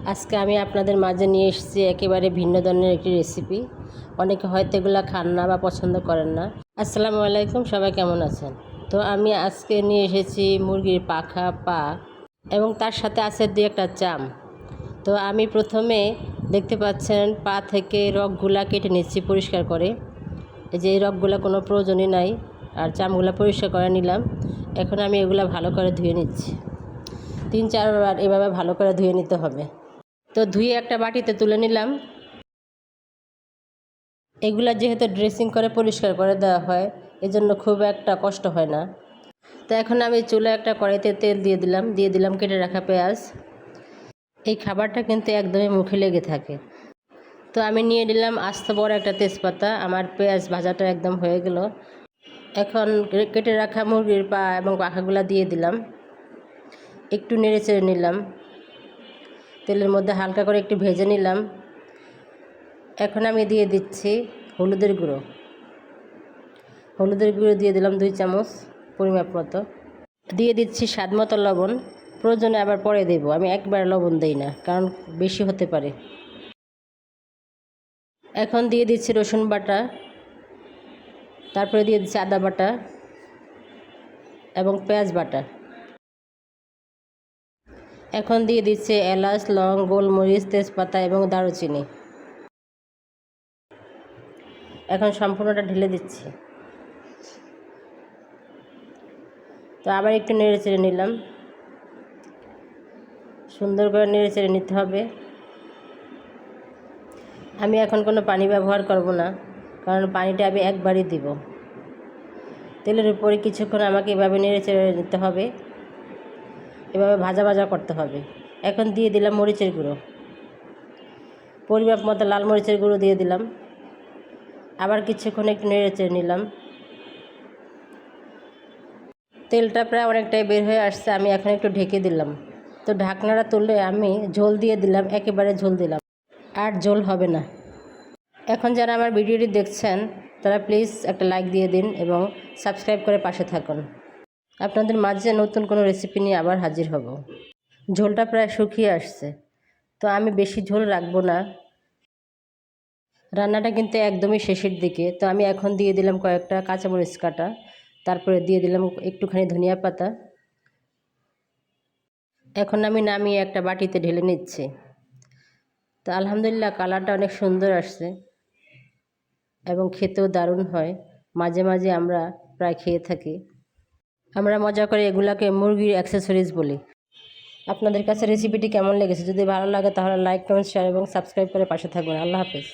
আজকে আমি আপনাদের মাঝে নিয়ে এসেছি একেবারে ভিন্ন ধরনের একটি রেসিপি। অনেকে হয়তো এগুলো খান না বা পছন্দ করেন না। আসসালামু আলাইকুম, সবাই কেমন আছেন? তো আমি আজকে নিয়ে এসেছি মুরগির পাখা পা এবং তার সাথে আছে দুই একটা চাম। তো আমি প্রথমে দেখতে পাচ্ছেন পা থেকে রগগুলা কেটে নিচ্ছি পরিষ্কার করে। এই যে এই রগগুলো কোনো প্রয়োজনই নাই, আর চামগুলো পরিষ্কার করে নিলাম। এখন আমি এগুলো ভালো করে ধুয়ে নিচ্ছি। 3-4 বার এভাবে ভালো করে ধুয়ে নিতে হবে। তো ধুয়ে একটা বাটিতে তুলে নিলাম। এগুলা যেহেতু ড্রেসিং করে পরিষ্কার করে দেওয়া হয়, এজন্য খুব একটা কষ্ট হয় না। তো এখন আমি চুলে একটা কড়াইতে তেল দিয়ে দিলাম কেটে রাখা পেঁয়াজ। এই খাবারটা কিন্তু একদমই মুখে লেগে থাকে। তো আমি নিয়ে নিলাম আস্ত বড় একটা তেজপাতা। আমার পেঁয়াজ ভাজাটা একদম হয়ে গেল। এখন কেটে রাখা মুরগির পা এবং পাখাগুলা দিয়ে দিলাম, একটু নেড়ে চেড়ে নিলাম, তেলের মধ্যে হালকা করে একটু ভেজে নিলাম। এখন আমি দিয়ে দিচ্ছি হলুদের গুঁড়ো দিয়ে দিলাম 2 চামচ পরিমাপ মতো। দিয়ে দিচ্ছি স্বাদ মতো লবণ, প্রয়োজনে আবার পরে দেব, আমি একবার লবণ দেই না, কারণ বেশি হতে পারে। এখন দিয়ে দিচ্ছি রসুন বাটা, তারপরে দিয়ে দিচ্ছি আদা বাটা এবং পেঁয়াজ বাটা। এখন দিয়ে দিচ্ছি এলাচ, লং, গোলমরিচ, তেজপাতা এবং দারুচিনি। এখন সম্পূর্ণটা ঢেলে দিচ্ছি। তো আবার একটু নেড়ে চেড়ে নিলাম, সুন্দর করে নেড়ে চেড়ে নিতে হবে। আমি এখন কোনো পানি ব্যবহার করব না, কারণ পানিটা আমি একবারই দিব। তেলের উপরে কিছুক্ষণ আমাকে এভাবে নেড়ে চেড়ে নিতে হবে, এভাবে ভাজা ভাজা করতে হবে। এখন দিয়ে দিলাম মরিচের গুঁড়ো, পরিমাপ মতো লাল মরিচের গুঁড়ো দিয়ে দিলাম। আবার কিছুক্ষণ একটু নেড়ে চেড়ে নিলাম। তেলটা প্রায় অনেকটাই বের হয়ে আসছে, আমি এখন একটু ঢেকে দিলাম। তো ঢাকনাটা তুলে আমি ঝোল দিয়ে দিলাম, একেবারে ঝোল দিলাম, আর ঝোল হবে না। এখন যারা আমার ভিডিওটি দেখছেন তারা প্লিজ একটা লাইক দিয়ে দিন এবং সাবস্ক্রাইব করে পাশে থাকুন। আপনাদের মাঝে নতুন কোনো রেসিপি নিয়ে আবার হাজির হব। ঝোলটা প্রায় শুকিয়ে আসছে, তো আমি বেশি ঝোল রাখবো না। রান্নাটা কিন্তু একদমই শেষের দিকে। তো আমি এখন দিয়ে দিলাম কয়েকটা কাঁচামরিচ কাটা, তারপরে দিয়ে দিলাম একটুখানি ধনিয়া পাতা। এখন আমি নামিয়ে একটা বাটিতে ঢেলে নিচ্ছি। তো আলহামদুলিল্লাহ, কালারটা অনেক সুন্দর আসছে এবং খেতেও দারুণ হয়। মাঝে মাঝে আমরা প্রায় খেয়ে থাকি। আমরা মজা করে এগুলাকে মুরগির অ্যাক্সেসরিজ বলি। আপনাদের কাছে রেসিপিটি কেমন লেগেছে? যদি ভালো লাগে তাহলে লাইক, কমেন্ট, শেয়ার এবং সাবস্ক্রাইব করে পাশে থাকবেন। আল্লাহ হাফেজ।